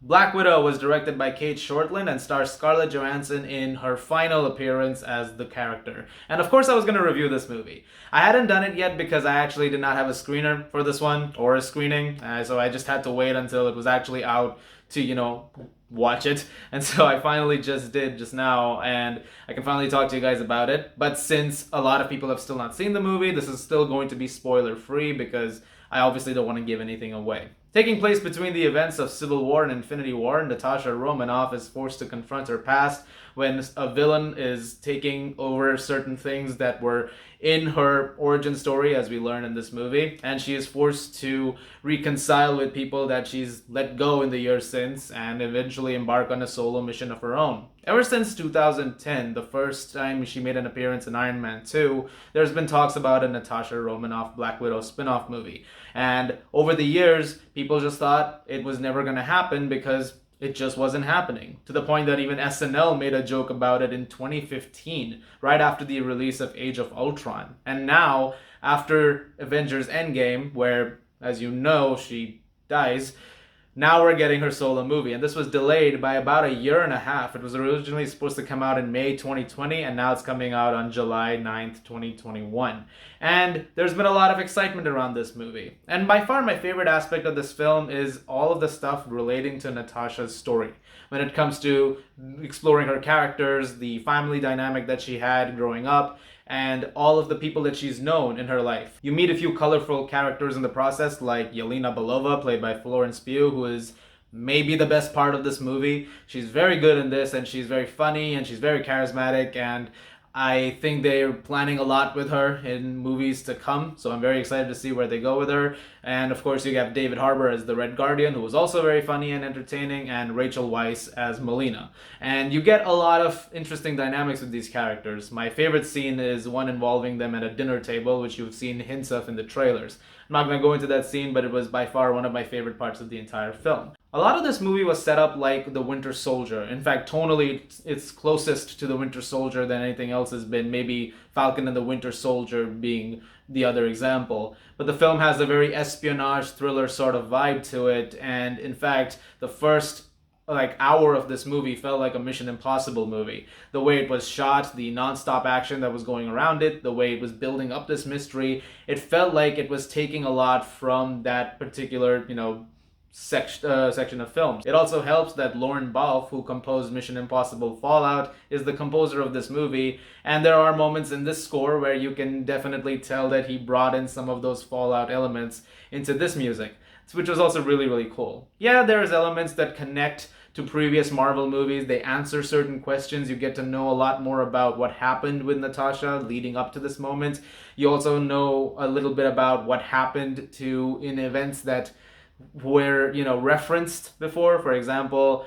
Black Widow was directed by Kate Shortland and stars Scarlett Johansson in her final appearance as the character. And of course, I was going to review this movie. I hadn't done it yet because I actually did not have a screener for this one or a screening, so I just had to wait until it was actually out to, watch it. And so I finally just did just now, and I can finally talk to you guys about it. But since a lot of people have still not seen the movie, this is still going to be spoiler free because I obviously don't want to give anything away. Taking place between the events of Civil War and Infinity War, Natasha Romanoff is forced to confront her past when a villain is taking over certain things that were in her origin story, as we learn in this movie, and she is forced to reconcile with people that she's let go in the years since and eventually embark on a solo mission of her own. Ever since 2010, the first time she made an appearance in Iron Man 2, there's been talks about a Natasha Romanoff Black Widow spin-off movie. And over the years, people just thought it was never going to happen because it just wasn't happening. To the point that even SNL made a joke about it in 2015, right after the release of Age of Ultron. And now, after Avengers Endgame, where, as you know, she dies, now we're getting her solo movie, and this was delayed by about a year and a half. It was originally supposed to come out in May 2020, and now it's coming out on July 9th, 2021. And there's been a lot of excitement around this movie. And by far my favorite aspect of this film is all of the stuff relating to Natasha's story. When it comes to exploring her characters, the family dynamic that she had growing up, and all of the people that she's known in her life. You meet a few colorful characters in the process, like Yelena Belova, played by Florence Pugh, who is maybe the best part of this movie. She's very good in this, and she's very funny, and she's very charismatic, and I think they're planning a lot with her in movies to come, so I'm very excited to see where they go with her. And of course, you have David Harbour as the Red Guardian, who was also very funny and entertaining, and Rachel Weisz as Melina. And you get a lot of interesting dynamics with these characters. My favorite scene is one involving them at a dinner table, which you've seen hints of in the trailers. I'm not going to go into that scene, but it was by far one of my favorite parts of the entire film. A lot of this movie was set up like The Winter Soldier. In fact, tonally, it's closest to The Winter Soldier than anything else has been. Maybe Falcon and the Winter Soldier being the other example. But the film has a very espionage thriller sort of vibe to it. And in fact, the first hour of this movie felt like a Mission Impossible movie. The way it was shot, the non-stop action that was going around it, the way it was building up this mystery, it felt like it was taking a lot from that particular, section of films. It also helps that Lorne Balfe, who composed Mission Impossible Fallout, is the composer of this movie, and there are moments in this score where you can definitely tell that he brought in some of those Fallout elements into this music, which was also really, really cool. Yeah, there's elements that connect to previous Marvel movies. They answer certain questions. You get to know a lot more about what happened with Natasha leading up to this moment. You also know a little bit about what happened in events that were referenced before. For example,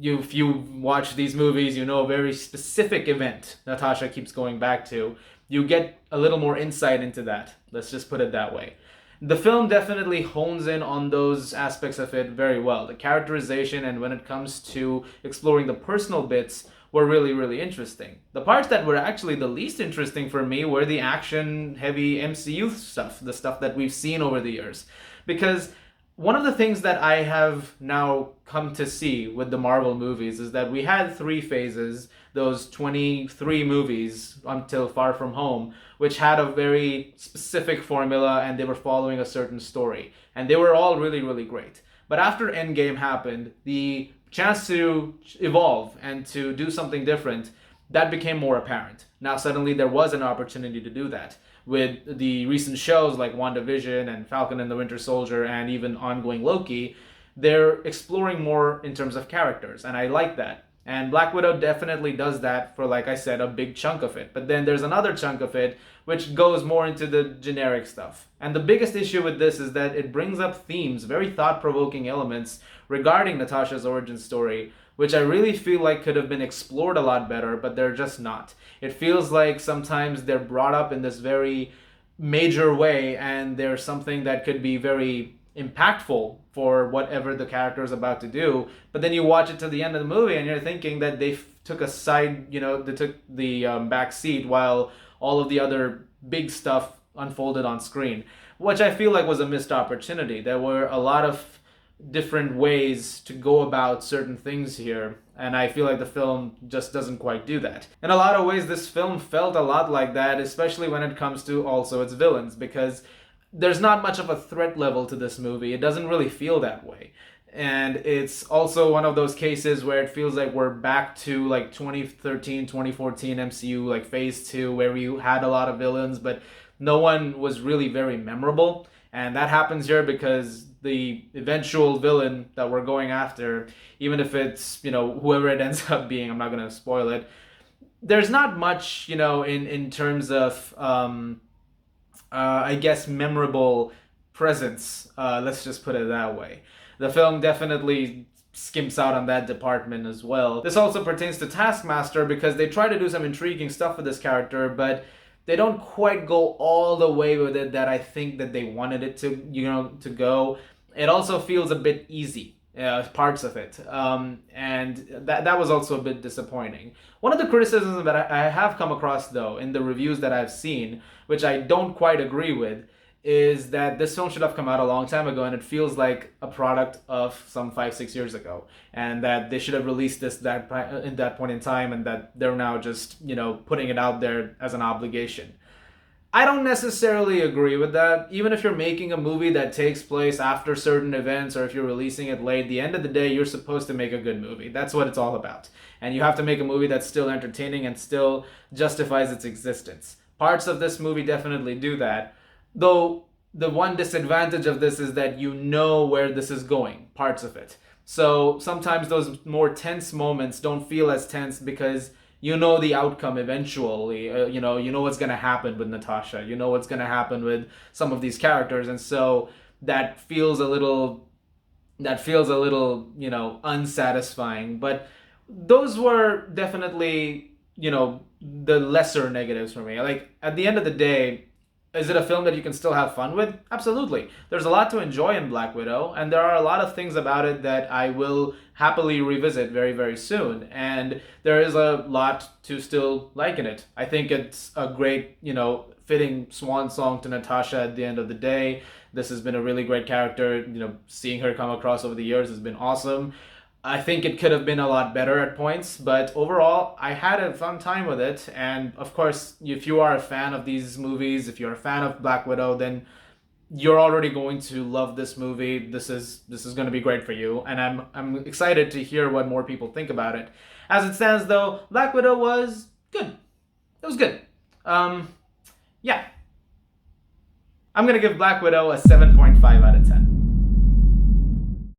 if you watch these movies, you know a very specific event Natasha keeps going back to. You get a little more insight into that. Let's just put it that way. The film definitely hones in on those aspects of it very well. The characterization and when it comes to exploring the personal bits were really, really interesting. The parts that were actually the least interesting for me were the action-heavy MCU stuff, the stuff that we've seen over the years. Because one of the things that I have now come to see with the Marvel movies is that we had 3 phases, those 23 movies until Far From Home, which had a very specific formula and they were following a certain story. And they were all really, really great. But after Endgame happened, the chance to evolve and to do something different, that became more apparent. Now suddenly there was an opportunity to do that. With the recent shows like WandaVision and Falcon and the Winter Soldier and even ongoing Loki, they're exploring more in terms of characters, and I like that. And Black Widow definitely does that for, like I said, a big chunk of it. But then there's another chunk of it which goes more into the generic stuff. And the biggest issue with this is that it brings up themes, very thought-provoking elements regarding Natasha's origin story, which I really feel like could have been explored a lot better, but they're just not. It feels like sometimes they're brought up in this very major way, and there's something that could be very impactful for whatever the character is about to do, but then you watch it to the end of the movie and you're thinking that they took a side, they took the back seat while all of the other big stuff unfolded on screen, which I feel like was a missed opportunity. There were a lot of different ways to go about certain things here, and I feel like the film just doesn't quite do that. In a lot of ways, this film felt a lot like that, especially when it comes to also its villains, because there's not much of a threat level to this movie. It doesn't really feel that way. And it's also one of those cases where it feels like we're back to like 2013, 2014 MCU, like phase 2, where we had a lot of villains, but no one was really very memorable. And that happens here because the eventual villain that we're going after, even if it's, whoever it ends up being, I'm not going to spoil it, there's not much, in terms of, I guess, memorable presence. Let's just put it that way. The film definitely skimps out on that department as well. This also pertains to Taskmaster because they try to do some intriguing stuff with this character, but they don't quite go all the way with it that I think that they wanted it to go. It also feels a bit easy, parts of it, and that was also a bit disappointing. One of the criticisms that I have come across, though, in the reviews that I've seen, which I don't quite agree with, is that this film should have come out a long time ago, and it feels like a product of some 5-6 years ago, and that they should have released this in that point in time, and that they're now just putting it out there as an obligation. I don't necessarily agree with that. Even if you're making a movie that takes place after certain events, or if you're releasing it late, at the end of the day, you're supposed to make a good movie. That's what it's all about. And you have to make a movie that's still entertaining and still justifies its existence. Parts of this movie definitely do that. Though the one disadvantage of this is that you know where this is going, parts of it. So sometimes those more tense moments don't feel as tense because you know the outcome eventually. You know what's going to happen with Natasha. You know what's going to happen with some of these characters. And so that feels a little, unsatisfying. But those were definitely, the lesser negatives for me. Like, at the end of the day, is it a film that you can still have fun with? Absolutely. There's a lot to enjoy in Black Widow, and there are a lot of things about it that I will happily revisit very, very soon. And there is a lot to still like in it. I think it's a great, fitting swan song to Natasha at the end of the day. This has been a really great character. Seeing her come across over the years has been awesome. I think it could have been a lot better at points, but overall, I had a fun time with it. And of course, if you are a fan of these movies, if you're a fan of Black Widow, then you're already going to love this movie. This is going to be great for you, and I'm excited to hear what more people think about it. As it stands, though, Black Widow was good. It was good. Yeah. I'm gonna give Black Widow a 7.5 out of 10.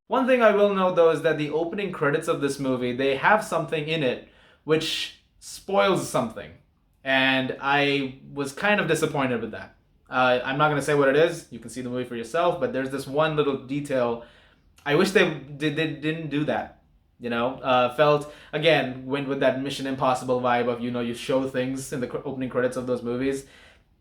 One thing I will note, though, is that the opening credits of this movie, they have something in it which spoils something. And I was kind of disappointed with that. I'm not going to say what it is. You can see the movie for yourself, but there's this one little detail. I wish they didn't do that. Felt, again, went with that Mission Impossible vibe of, you show things in the opening credits of those movies.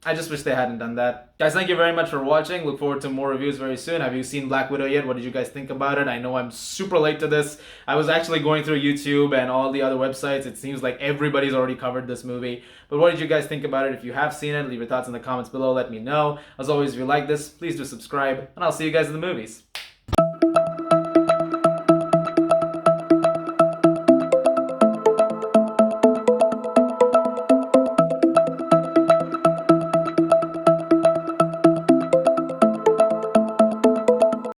I just wish they hadn't done that. Guys, thank you very much for watching. Look forward to more reviews very soon. Have you seen Black Widow yet? What did you guys think about it? I know I'm super late to this. I was actually going through YouTube and all the other websites. It seems like everybody's already covered this movie. But what did you guys think about it? If you have seen it, leave your thoughts in the comments below. Let me know. As always, if you like this, please do subscribe. And I'll see you guys in the movies.